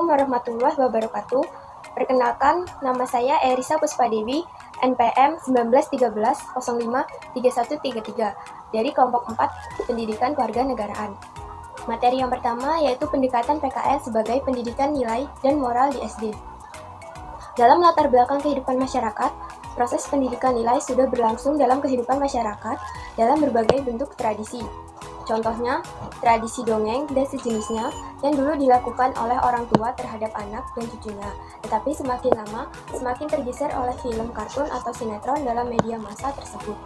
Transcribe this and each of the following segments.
Assalamualaikum warahmatullahi wabarakatuh. Perkenalkan, nama saya Elisa Puspadewi, NPM 1913-05-3133 dari kelompok 4 Pendidikan Kewarganegaraan. Materi yang pertama yaitu pendekatan PKN sebagai pendidikan nilai dan moral di SD. Dalam latar belakang kehidupan masyarakat, proses pendidikan nilai sudah berlangsung dalam kehidupan masyarakat dalam berbagai bentuk tradisi. Contohnya, tradisi dongeng dan sejenisnya yang dulu dilakukan oleh orang tua terhadap anak dan cucunya, tetapi semakin lama semakin tergeser oleh film, kartun, atau sinetron dalam media massa tersebut.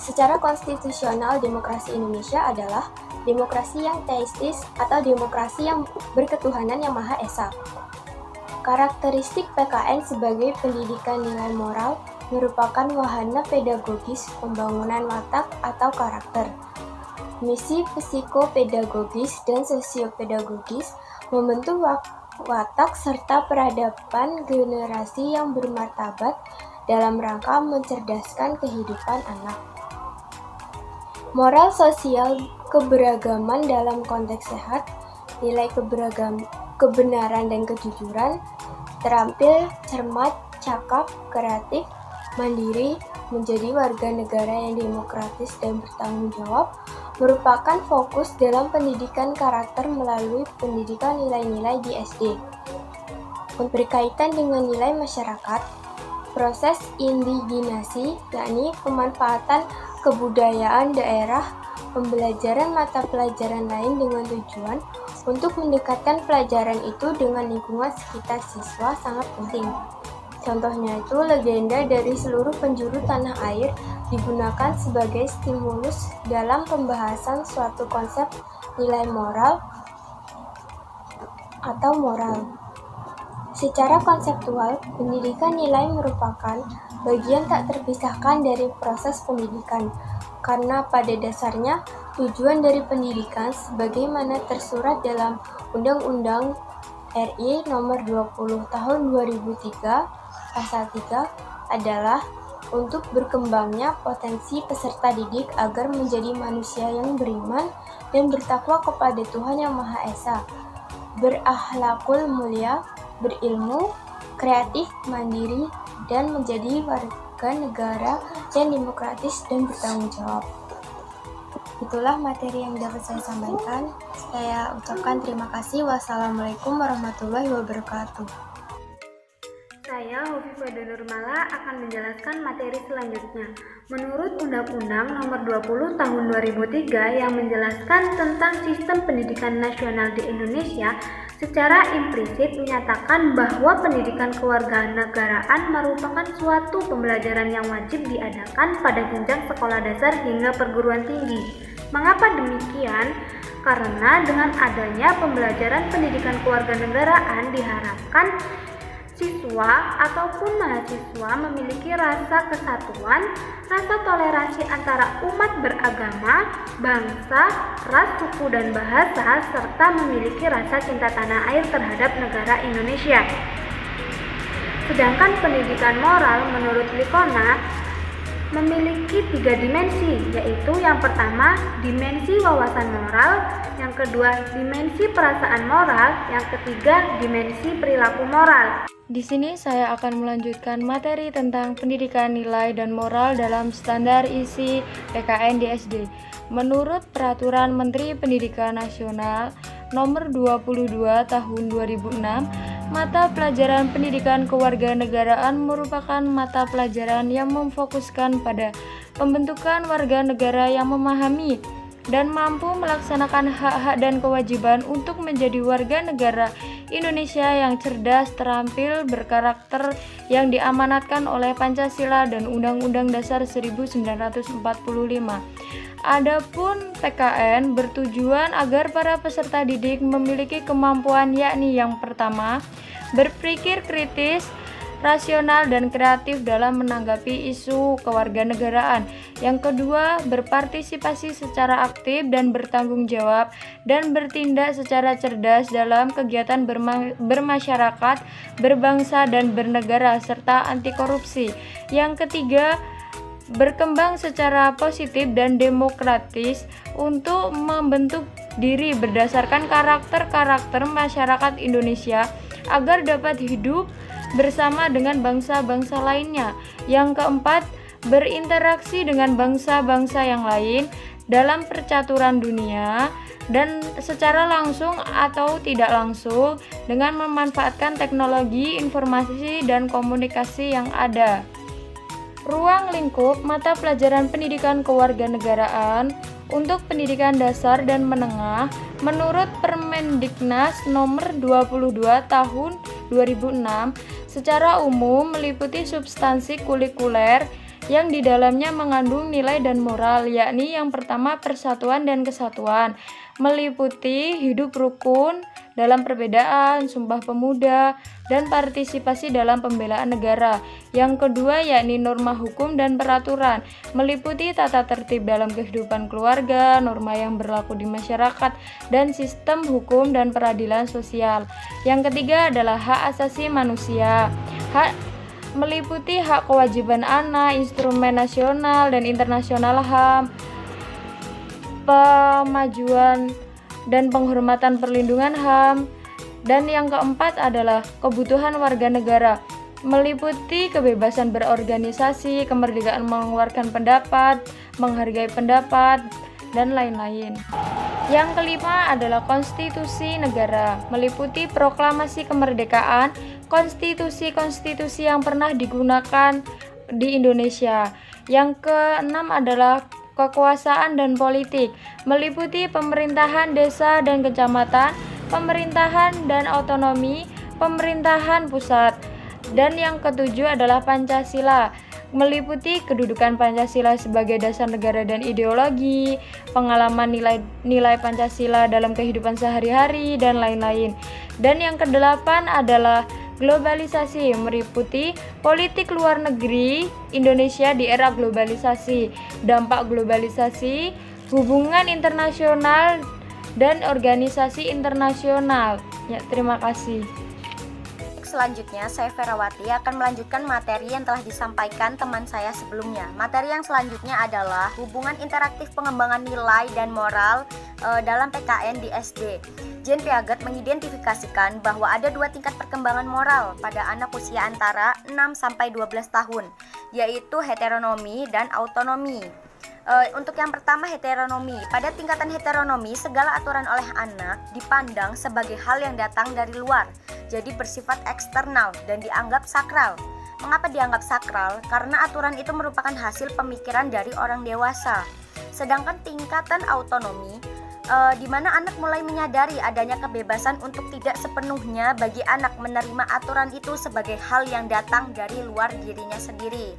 Secara konstitusional, demokrasi Indonesia adalah demokrasi yang teistis atau demokrasi yang berketuhanan yang Maha Esa. Karakteristik PKN sebagai pendidikan nilai moral merupakan wahana pedagogis pembangunan watak atau karakter. Misi psikopedagogis dan sosiopedagogis membentuk watak serta peradaban generasi yang bermartabat dalam rangka mencerdaskan kehidupan anak. Moral sosial keberagaman dalam konteks sehat, nilai kebenaran dan kejujuran, terampil, cermat, cakap, kreatif, mandiri, menjadi warga negara yang demokratis dan bertanggung jawab, merupakan fokus dalam pendidikan karakter melalui pendidikan nilai-nilai di SD. Berkaitan dengan nilai masyarakat, proses indigenasi, yakni pemanfaatan kebudayaan daerah, pembelajaran mata pelajaran lain dengan tujuan untuk mendekatkan pelajaran itu dengan lingkungan sekitar siswa sangat penting. Contohnya itu legenda dari seluruh penjuru tanah air digunakan sebagai stimulus dalam pembahasan suatu konsep nilai moral atau moral. Secara konseptual, pendidikan nilai merupakan bagian tak terpisahkan dari proses pendidikan, karena pada dasarnya tujuan dari pendidikan sebagaimana tersurat dalam Undang-Undang RI Nomor 20 Tahun 2003 Pasal 3 adalah untuk berkembangnya potensi peserta didik agar menjadi manusia yang beriman dan bertakwa kepada Tuhan Yang Maha Esa, berakhlakul mulia, berilmu, kreatif, mandiri, dan menjadi warga negara yang demokratis dan bertanggung jawab. Itulah materi yang dapat saya sampaikan. Saya ucapkan terima kasih. Wassalamualaikum warahmatullahi wabarakatuh. Saya Hovifa Nurmala akan menjelaskan materi selanjutnya. Menurut Undang-Undang Nomor 20 Tahun 2003 yang menjelaskan tentang sistem pendidikan nasional di Indonesia, secara implisit menyatakan bahwa pendidikan kewarganegaraan merupakan suatu pembelajaran yang wajib diadakan pada jenjang sekolah dasar hingga perguruan tinggi. Mengapa demikian? Karena dengan adanya pembelajaran pendidikan kewarganegaraan diharapkan siswa ataupun mahasiswa memiliki rasa kesatuan, rasa toleransi antara umat beragama, bangsa, ras, suku, dan bahasa, serta memiliki rasa cinta tanah air terhadap negara Indonesia. Sedangkan pendidikan moral menurut Likona memiliki 3 dimensi, yaitu yang pertama dimensi wawasan moral, yang kedua dimensi perasaan moral, yang ketiga dimensi perilaku moral. Di sini saya akan melanjutkan materi tentang pendidikan nilai dan moral dalam standar isi PKN di SD. Menurut Peraturan Menteri Pendidikan Nasional Nomor 22 Tahun 2006, mata pelajaran pendidikan kewarganegaraan merupakan mata pelajaran yang memfokuskan pada pembentukan warga negara yang memahami dan mampu melaksanakan hak-hak dan kewajiban untuk menjadi warga negara Indonesia yang cerdas, terampil, berkarakter, yang diamanatkan oleh Pancasila dan Undang-Undang Dasar 1945. Adapun PKN bertujuan agar para peserta didik memiliki kemampuan, yakni yang pertama, berpikir kritis, rasional, dan kreatif dalam menanggapi isu kewarganegaraan. Yang kedua, berpartisipasi secara aktif dan bertanggung jawab dan bertindak secara cerdas dalam kegiatan bermasyarakat, berbangsa, dan bernegara, serta anti korupsi. Yang ketiga, berkembang secara positif dan demokratis untuk membentuk diri berdasarkan karakter-karakter masyarakat Indonesia agar dapat hidup bersama dengan bangsa-bangsa lainnya. Yang keempat, berinteraksi dengan bangsa-bangsa yang lain dalam percaturan dunia dan secara langsung atau tidak langsung dengan memanfaatkan teknologi informasi dan komunikasi yang ada. Ruang lingkup mata pelajaran pendidikan kewarganegaraan untuk pendidikan dasar dan menengah menurut Permendiknas nomor 22 tahun 2006 secara umum meliputi substansi kurikuler yang di dalamnya mengandung nilai dan moral, yakni yang pertama persatuan dan kesatuan, meliputi hidup rukun dalam perbedaan, sumpah pemuda, dan partisipasi dalam pembelaan negara. Yang kedua yakni norma hukum dan peraturan, meliputi tata tertib dalam kehidupan keluarga, norma yang berlaku di masyarakat, dan sistem hukum dan peradilan sosial. Yang ketiga adalah hak asasi manusia, meliputi hak kewajiban anak, instrumen nasional dan internasional HAM, pemajuan dan penghormatan perlindungan HAM. Dan yang keempat adalah kebutuhan warga negara, meliputi kebebasan berorganisasi, kemerdekaan mengeluarkan pendapat, menghargai pendapat, dan lain-lain. Yang kelima adalah konstitusi negara, meliputi proklamasi kemerdekaan, konstitusi-konstitusi yang pernah digunakan di Indonesia. Yang keenam adalah kekuasaan dan politik, meliputi pemerintahan desa dan kecamatan, pemerintahan dan otonomi, pemerintahan pusat. Dan yang ketujuh adalah Pancasila, meliputi kedudukan Pancasila sebagai dasar negara dan ideologi, pengalaman nilai Pancasila dalam kehidupan sehari-hari, dan lain-lain. Dan yang kedelapan adalah globalisasi, meliputi politik luar negeri Indonesia di era globalisasi, dampak globalisasi, hubungan internasional, dan organisasi internasional. Ya, terima kasih. Selanjutnya, saya Ferawati akan melanjutkan materi yang telah disampaikan teman saya sebelumnya. Materi yang selanjutnya adalah hubungan interaktif pengembangan nilai dan moral dalam PKN di SD. Jean Piaget mengidentifikasikan bahwa ada dua tingkat perkembangan moral pada anak usia antara 6-12 tahun, yaitu heteronomi dan autonomi. Untuk yang pertama, heteronomi. Pada tingkatan heteronomi, segala aturan oleh anak dipandang sebagai hal yang datang dari luar, jadi bersifat eksternal dan dianggap sakral. Mengapa dianggap sakral? Karena aturan itu merupakan hasil pemikiran dari orang dewasa. Sedangkan tingkatan autonomi, di mana anak mulai menyadari adanya kebebasan untuk tidak sepenuhnya bagi anak menerima aturan itu sebagai hal yang datang dari luar dirinya sendiri.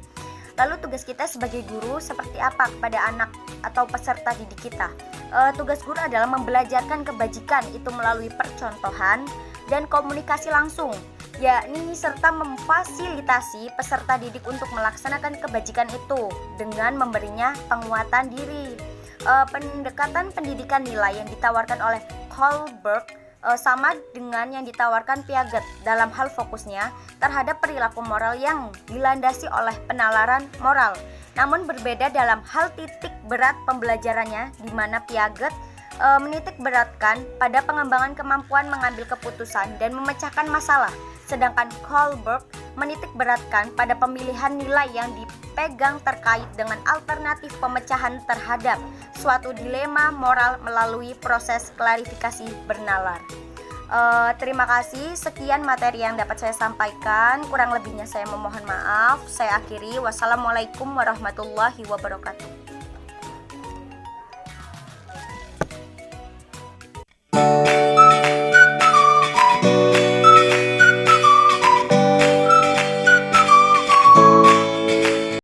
Lalu tugas kita sebagai guru seperti apa kepada anak atau peserta didik kita? Tugas guru adalah membelajarkan kebajikan itu melalui percontohan dan komunikasi langsung, yakni serta memfasilitasi peserta didik untuk melaksanakan kebajikan itu dengan memberinya penguatan diri. Pendekatan pendidikan nilai yang ditawarkan oleh Kohlberg sama dengan yang ditawarkan Piaget dalam hal fokusnya terhadap perilaku moral yang dilandasi oleh penalaran moral, namun berbeda dalam hal titik berat pembelajarannya, di mana Piaget menitik beratkan pada pengembangan kemampuan mengambil keputusan dan memecahkan masalah, sedangkan Kohlberg menitik beratkan pada pemilihan nilai yang dipegang terkait dengan alternatif pemecahan terhadap suatu dilema moral melalui proses klarifikasi bernalar. Terima kasih, sekian materi yang dapat saya sampaikan, kurang lebihnya saya memohon maaf. Saya akhiri, wassalamualaikum warahmatullahi wabarakatuh.